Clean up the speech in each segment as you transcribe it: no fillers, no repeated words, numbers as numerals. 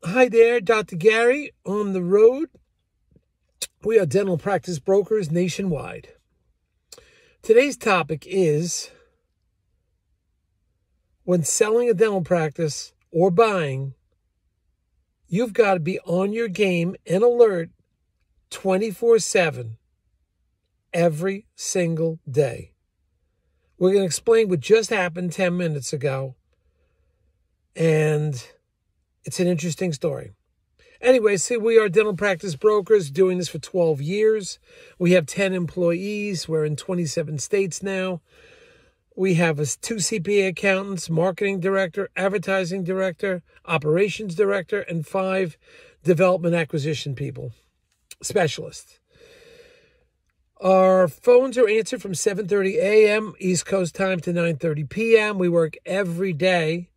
Hi there, Dr. Gary on the road. We are dental practice brokers nationwide. Today's topic is when selling a dental practice or buying, you've got to be on your game and alert 24/7 every single day. We're going to explain what just happened 10 minutes ago, and it's an interesting story. Anyway, see, we are dental practice brokers doing this for 12 years. We have 10 employees. We're in 27 states now. We have 2 CPA accountants, marketing director, advertising director, operations director, and 5 development acquisition people, specialists. Our phones are answered from 7:30 a.m. East Coast time to 9:30 p.m. We work every day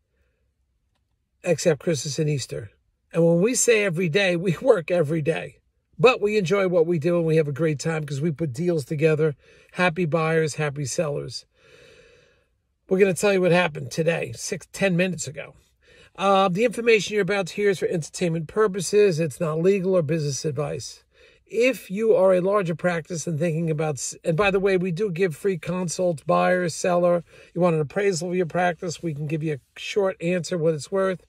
except Christmas and Easter. And when we say every day, we work every day. But we enjoy what we do and we have a great time because we put deals together. Happy buyers, happy sellers. We're going to tell you what happened today, 10 minutes ago. The information you're about to hear is for entertainment purposes. It's not legal or business advice. If you are a larger practice and thinking about, and by the way, we do give free consults, buyer, seller. You want an appraisal of your practice, we can give you a short answer, what it's worth.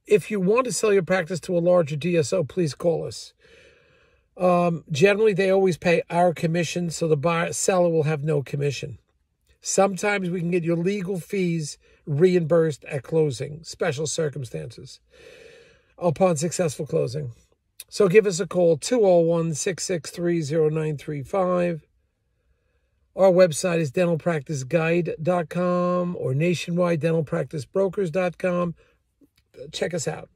If you want to sell your practice to a larger DSO, please call us. Generally, they always pay our commission, so the seller will have no commission. Sometimes we can get your legal fees reimbursed at closing, special circumstances, upon successful closing. So give us a call, 201-663-0935. Our website is dentalpracticeguide.com or nationwidedentalpracticebrokers.com. Check us out.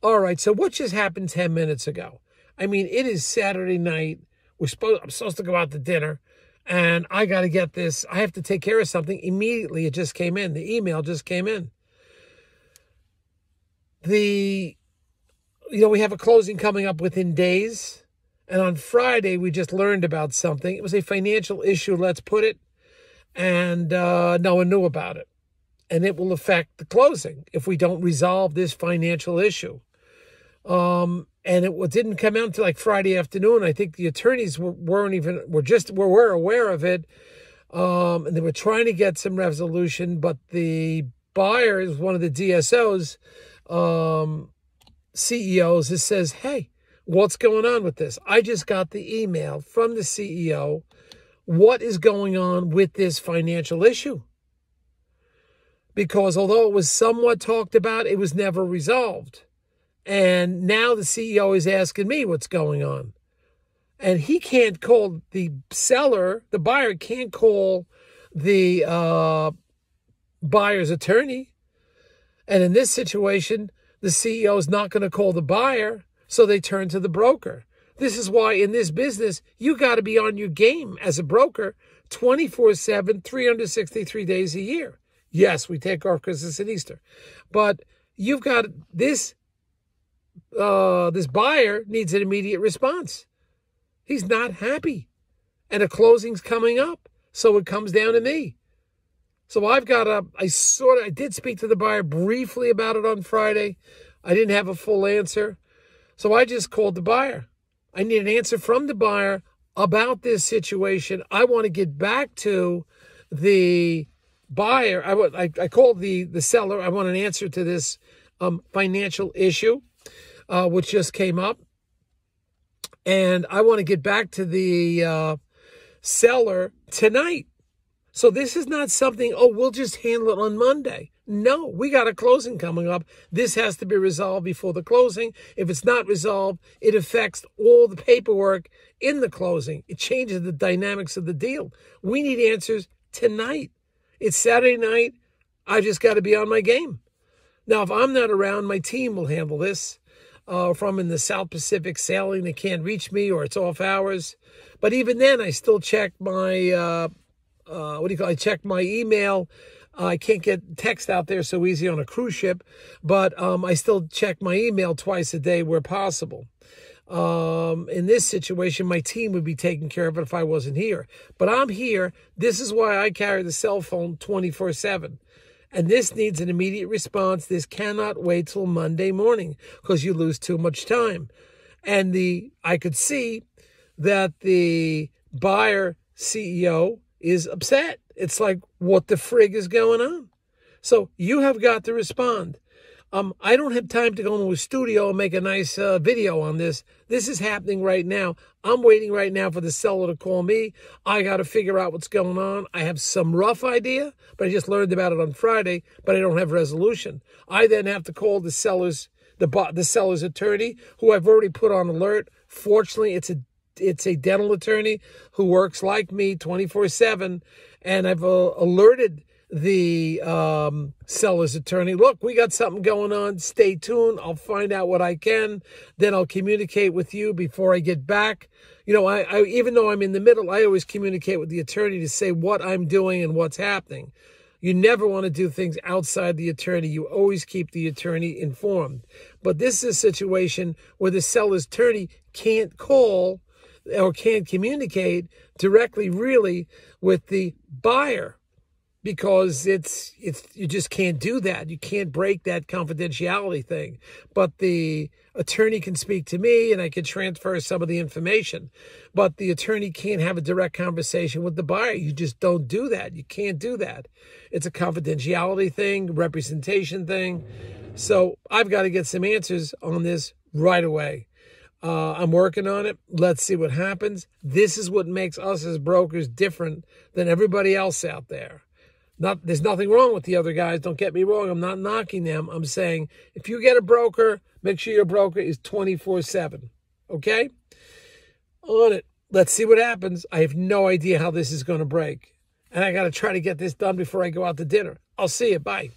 All right, so what just happened 10 minutes ago? I mean, it is Saturday night. I'm supposed to go out to dinner, and I got to get this. I have to take care of something immediately. It just came in. The email just came in. We have a closing coming up within days. And on Friday, we just learned about something. It was a financial issue, let's put it. And no one knew about it. And it will affect the closing if we don't resolve this financial issue. And it didn't come out until like Friday afternoon. I think the attorneys were aware of it. And they were trying to get some resolution, but the buyer is one of the DSOs, CEOs. It says, hey, what's going on with this? I just got the email from the CEO. What is going on with this financial issue? Because although it was somewhat talked about, it was never resolved. And now the CEO is asking me what's going on. And he can't call the seller, the buyer can't call the buyer's attorney. And in this situation, the CEO is not going to call the buyer, so they turn to the broker. This is why in this business, you got to be on your game as a broker 24/7, 363 days a year. Yes, we take off Christmas and Easter. But you've got this buyer needs an immediate response. He's not happy. And a closing's coming up. So it comes down to me. So I did speak to the buyer briefly about it on Friday. I didn't have a full answer. So I just called the buyer. I need an answer from the buyer about this situation. I want to get back to the buyer. I called the seller. I want an answer to this financial issue, which just came up. And I want to get back to the seller tonight. So this is not something, we'll just handle it on Monday. No, we got a closing coming up. This has to be resolved before the closing. If it's not resolved, it affects all the paperwork in the closing. It changes the dynamics of the deal. We need answers tonight. It's Saturday night. I just got to be on my game. Now, if I'm not around, my team will handle this. If I'm in the South Pacific sailing, they can't reach me or it's off hours. But even then, I still check my... I check my email. I can't get text out there so easy on a cruise ship, but I still check my email twice a day where possible. In this situation, my team would be taking care of it if I wasn't here. But I'm here. This is why I carry the cell phone 24/7. And this needs an immediate response. This cannot wait till Monday morning because you lose too much time. And I could see that the buyer CEO is upset. It's like, what the frig is going on? So you have got to respond. I don't have time to go into a studio and make a nice video on this. This is happening right now. I'm waiting right now for the seller to call me. I got to figure out what's going on. I have some rough idea, but I just learned about it on Friday, but I don't have resolution. I then have to call the seller's attorney, who I've already put on alert. Fortunately, it's a dental attorney who works like me 24/7, and I've alerted the seller's attorney, look, we got something going on. Stay tuned. I'll find out what I can. Then I'll communicate with you before I get back. You know, I even though I'm in the middle, I always communicate with the attorney to say what I'm doing and what's happening. You never want to do things outside the attorney. You always keep the attorney informed. But this is a situation where the seller's attorney can't call or can't communicate directly really with the buyer, because you just can't do that. You can't break that confidentiality thing. But the attorney can speak to me and I can transfer some of the information. But the attorney can't have a direct conversation with the buyer. You just don't do that. You can't do that. It's a confidentiality thing, representation thing. So I've got to get some answers on this right away. I'm working on it. Let's see what happens. This is what makes us as brokers different than everybody else out there. There's nothing wrong with the other guys. Don't get me wrong. I'm not knocking them. I'm saying if you get a broker, make sure your broker is 24/7. Okay? On it. Let's see what happens. I have no idea how this is going to break. And I got to try to get this done before I go out to dinner. I'll see you. Bye.